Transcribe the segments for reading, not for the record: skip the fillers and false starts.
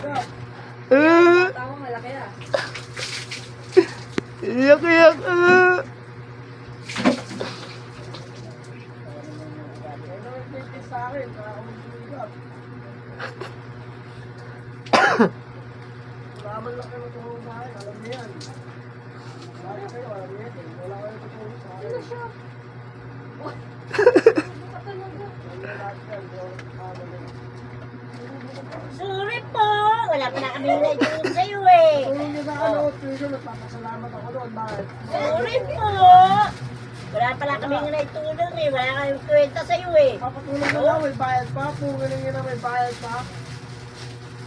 Tawang malaki ah. Iyak. Sa akin, kaya ako magsugat. Malaman lang kayo tutulong sa akin, alam niyo yan. Lagi kayo, alam niyo yan. Wala kayo tutulong sa akin. Ano siya? Sorry po. Wala pa na kami nilagyan sa'yo eh. Tulong niyo sa ano, tuition, nagpapasalamat ako doon. Bakit? Sorry po. Wala pala kami naitulong eh. Wala kami kwenta sa'yo eh. Papatulong na lang, may bayad pa. Kung ganun yun na may bayad pa.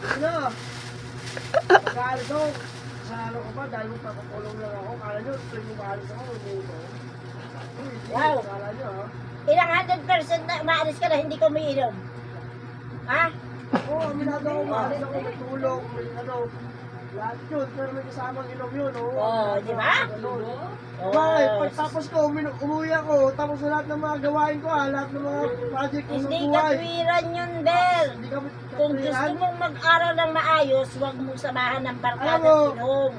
Ano? Pag-aalis ako, kasalo ko pa dahil magpapatulong lang ako. Kala nyo, tuwing mag-aalis ako, umuubo. Wow. Kala nyo, ha? Ilang 100% na umaalis ka na hindi ko umiinom. Ha? Oo, aminado ako, maalis ako, may tulong, may ano. Lahat yun, pero may kasamang inom yun, oo. Oo, di ba? Ganun. Oo. Bakit? Pagtapos ko, umuwi ako, tapos sa lahat ng mga gawain ko, lahat ng mga project ko sa Hindi buhay. katwiran yun, Bel. Hindi kami Kung gusto katwiran. mong mag-aral ng maayos, huwag mong samahan ng barkada Alam mo. inom.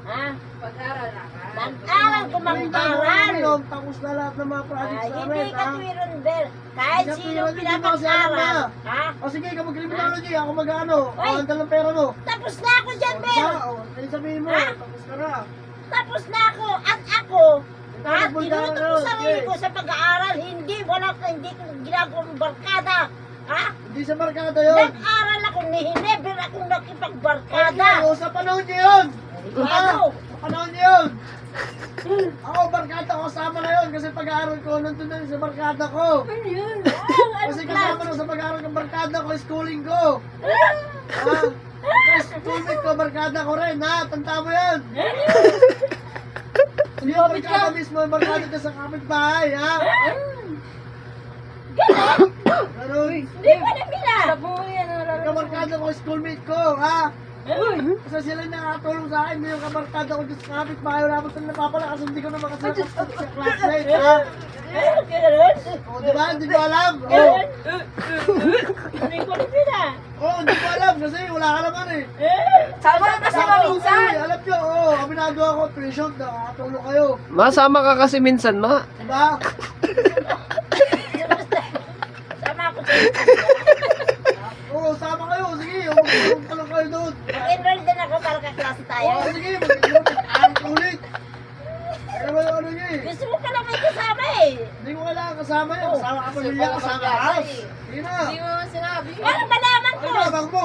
Ha? Pag-aral na ka. Mag-aral kung mag-aral. Inom, tapos na lahat ng mga project Ay, sa hindi amin, ha? katwiran, Bel. Kahit Hindi sino katwiran, hindi mo kasi alam pinapag-aral. na. Ha? O sige, kapag criminology, ako mag-ano, Oy. andal ng pera mo. Tapos na ako dyan, Bel. Kaya sabihin mo, Ha? tapos ka na. Tapos na ako. At ako, ha? Nagbulgar Tinutok ka, ko sarili sige. ko sa pag-aaral. Hindi ko ginagawang barkada. Ha? Hindi sa barkada yun. Nag-aral ako, never akong nakipagbarkada. Oo, sa panahon niyo yun. Ano? Sa panahon niyo yun. Ako, barkada ko, kasama na yun. Kasi pag-aaral ko, nandun na yun sa barkada ko. Ano yun? Ano Kasi class? kasama na sa pag-aaral ng barkada ko, schooling ko. Ha? Kasi schoolmate ko, barkada ko rin, ha? Tanda mo yan. Hindi yung barkada mismo, yung barkada ka sa kapitbahay, ha? Ganun. Hindi ko na pila. Sa buhay yan. Kabarkada ko, schoolmate ko, ha? Kasi sila yung nakatulong sa akin, yung kabarkada ko dyan sa kapitbahay, wala mo sila napapala kasi hindi ko naman kasi sa classmate, ha? Ganun? O, di ba? Hindi ko alam. O, Ganun? Hindi ko na pila. hindi ko alam kasi wala ka naman eh. Sama na kasi maminsan. Alam nyo, aminado ako, tuition, nakatulong kayo. Masama ka kasi minsan, ma. Diba? Sama ako sa Oo, sama kayo, sige, magtulong kayo doon. Mag-enroll din ako para kaklase tayo. Oo, sige, mag-aaral ulit. Ano ba yung ano nyo eh? Gusto mo pala may kasama eh. Hindi ko kailangan kasama yun. Kasama ka pamilya, kasama ka house. Sige na. Hindi mo sinabi. Ano ba naman ko? Ano ba mo?